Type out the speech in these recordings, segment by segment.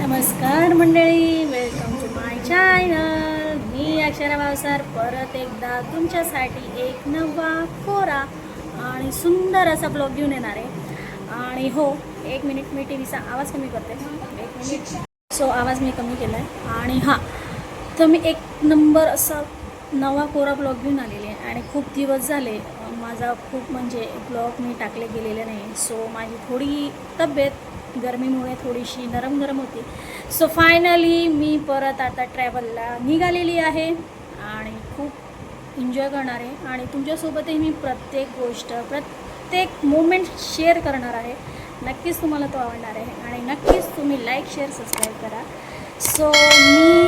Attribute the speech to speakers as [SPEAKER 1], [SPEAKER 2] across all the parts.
[SPEAKER 1] नमस्कार मंडळी, welcome to my channel. मी अक्षरा भावसार परत एकदा तुमच्यासाठी एक नवा कोरा आणि सुंदर असा ब्लॉग घेऊन येणार आहे. आणि हो, एक मिनिट मी टी व्हीचा आवाज कमी करते. एक मिनिट. सो आवाज मी कमी केला आहे. आणि हां, तर मी एक नंबर असा नवा कोरा ब्लॉग घेऊन आलेली आहे. आणि खूप दिवस झाले माझा ब्लॉग मी टाकले गेलेले नाही. सो माझी थोडी तब्येत गरमीमुळे थोडीशी नरम होती. सो फायनली मी परत आता ट्रॅव्हलला निघालेली आहे आणि खूप एन्जॉय करणार आहे. आणि तुमच्यासोबतही मी प्रत्येक गोष्ट, प्रत्येक मोमेंट शेअर करणार आहे. नक्कीच तुम्हाला तो आवडणार आहे आणि नक्कीच तुम्ही लाईक, शेअर, सबस्क्राईब करा. सो मी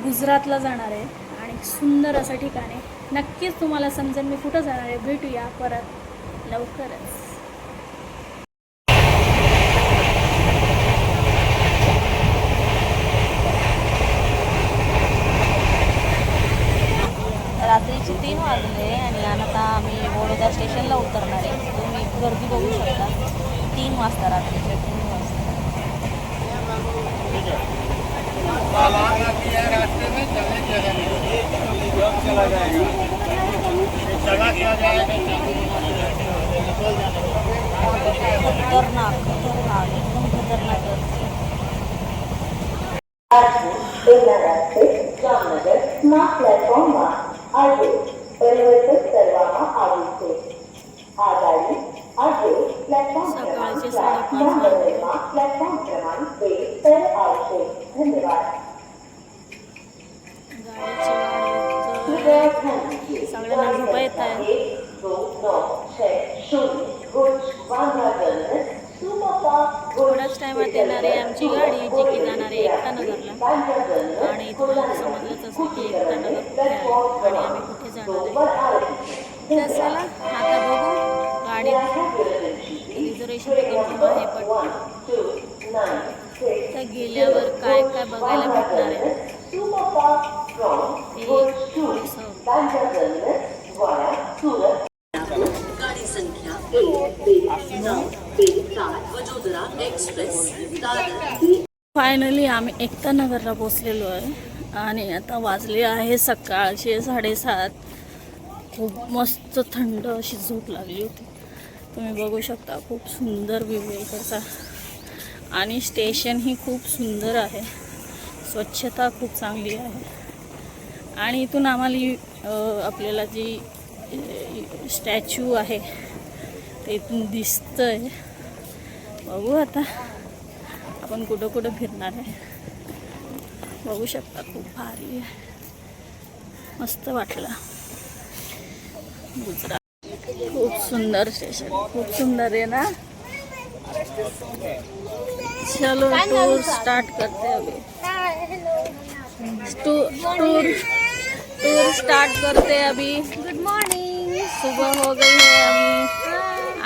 [SPEAKER 1] गुजरातला जाणार आहे आणि सुंदर असं ठिकाण आहे. नक्कीच तुम्हाला समजेल मी कुठं जाणार आहे. भेटूया परत लवकरच.
[SPEAKER 2] रात्रीचे 3 वाजले आणि आता आम्ही वडोदरा स्टेशनला उतरणार आहे. तुम्ही गर्दी बघू शकता. 3 वाजता, रात्रीचे 3 वाजता. खतरनाक एकदम खतरनाक.
[SPEAKER 3] जामनगर स्मार्ट प्लेटफॉर्मમાં આજે પરિવર્તન કરવામાં આવ્યું છે. આ ગાડી આજે પ્લેટફોર્મ
[SPEAKER 1] સકાળचे
[SPEAKER 3] ક્રમાંક 4
[SPEAKER 1] 5:30
[SPEAKER 3] જામનગરમાં પ્લેટફોર્મ ક્રમાંક 2 પર આવશે. ધન્યવાદ.
[SPEAKER 1] सगळ्यांना झोपा येत आहे.
[SPEAKER 3] 12960 भुज बांद्रा टर्मिनस सुपरफास्ट
[SPEAKER 1] थोड्याच टायमात येणार आहे आमची गाडी, जी की जाणार आहे एकतानगरला. आणि तुम्हाला समजलंच असेल की एकतानगर कुठे आहे आणि आम्ही कुठे जाणार आहे. तर चला आता बघू. गाडी रिझर्वेशन कन्फर्म आहे, पण तर गेल्यावर काय काय बघायला भेटणार आहे
[SPEAKER 3] गाड़ी संख्या 129 वडोदरा एक्सप्रेस दादर.
[SPEAKER 1] फायनली आम्ही एकतानगरला पोचलेलो आहे आणि आता वाजले आहे सकाळचे 7:30. खूप मस्त थंड अशी झोप लागली होती. तुम्ही बघू शकता, खूप सुंदर व्ह्यू आहे इकडचा. आणि स्टेशनही खूप सुंदर आहे. स्वच्छता खूप चांगली आहे. आणि इथून आम्हाला आपल्याला जी स्टॅच्यू आहे ते इथून दिसतंय. बघू आता आपण कुठं कुठं फिरणार आहे. बघू शकता, खूप भारी आहे. मस्त वाटलं. गुजरात खूप सुंदर स्टेशन, खूप सुंदर आहे ना. चलो टूर स्टार्ट करते अभी. टूर स्टार्ट करते अभी. Good morning. सुबह हो गई है. आम्ही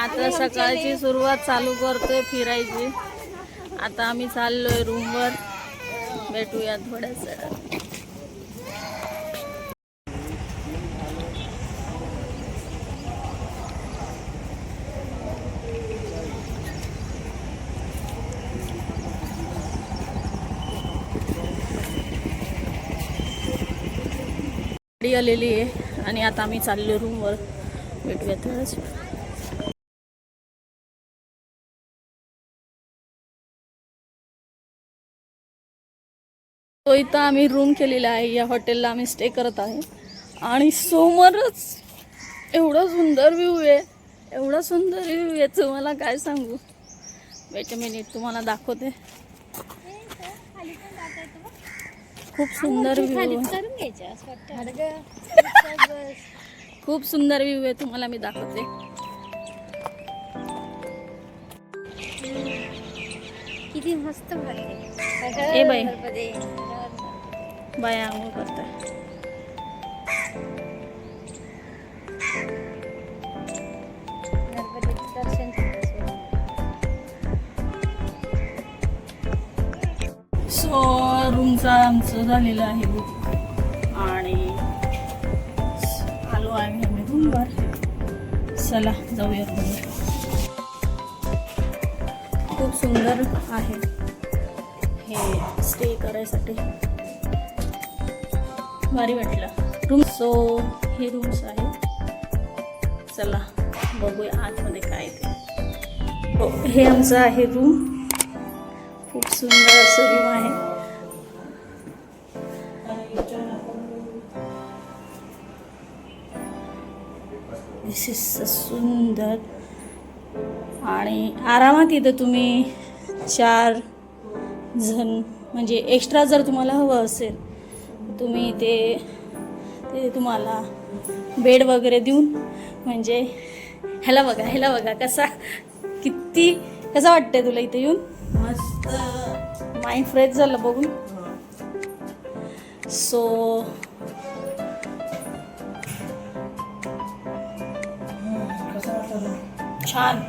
[SPEAKER 1] आता सकाळची सुरुवात चालू करतोय फिरायची. आता आम्ही चाललोय रूमवर. भेटूया थोड्याच. गाडी आलेली आहे आणि आता आम्ही चाललो रूमवर. भेटूया थोडंच. तो इथं आम्ही रूम केलेला आहे. या हॉटेलला आम्ही स्टे करत आहे. आणि समोरच एवढा सुंदर व्ह्यू आहे, एवढा सुंदर व्ह्यू आहे, तुम्हाला काय सांगू. वेट अ मिनिट, तुम्हाला दाखवते. खूप सुंदर व्ह्यू, खूप सुंदर व्ह्यू आहे. तुम्हाला मी दाखवते.
[SPEAKER 2] किती मस्त
[SPEAKER 1] ए बाई, बाय आंघोळ करताय. सो रूमचा आमचं झालेलं आहे बुक आणि आलो आहे आम्ही रूमवर. चला जाऊया रूमवर. खूप सुंदर आहे. हे स्टे करायसाठी भारी वाटलं. रूम सो हे रूम्स आहे. चला बघूया आतमध्ये काय ते. हो, हे आमचं आहे रूम. खूप सुंदर असं रूम आहे. दिस इज सुंदर आणि आरामात इथं तुम्ही 4 जण म्हणजे एक्स्ट्रा जर तुम्हाला हवं असेल तुम्ही ते तुम्हाला बेड वगैरे देऊन म्हणजे ह्याला बघा कसा वाटतंय तुला इथे येऊन.
[SPEAKER 2] मस्त.
[SPEAKER 1] माइंड फ्रेश झालं बघून. सो छान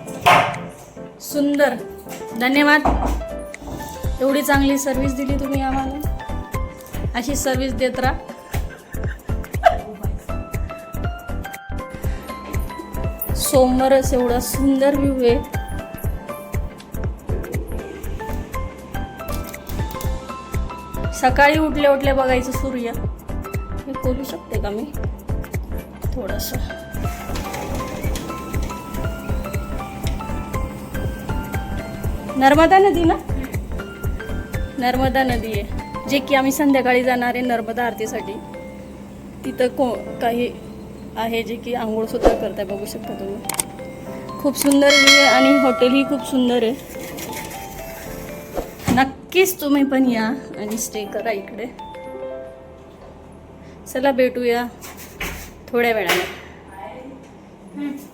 [SPEAKER 1] सुंदर. धन्यवाद. एवढी चांगली सर्विस दिली तुम्ही आम्हाला. अशी सर्विस देत राहा. समोरच एवढा सुंदर व्ह्यू आहे. सकाळी उठल्या बघायचं सूर्य. हे खोलू शकते का मी थोडंसं. नर्मदा नदी ना. नर्मदा नदी आहे जे की आम्ही संध्याकाळी जाणार आहे नर्मदा आरतीसाठी. तिथं काही आहे जे की आंघोळ सुद्धा करताय बघू शकता तुम्ही. खूप सुंदर व्ह्यू आहे आणि हॉटेलही खूप सुंदर आहे. नक्कीच तुम्ही पण या आणि स्टे करा इकडे. चला भेटूया थोड्या वेळाने.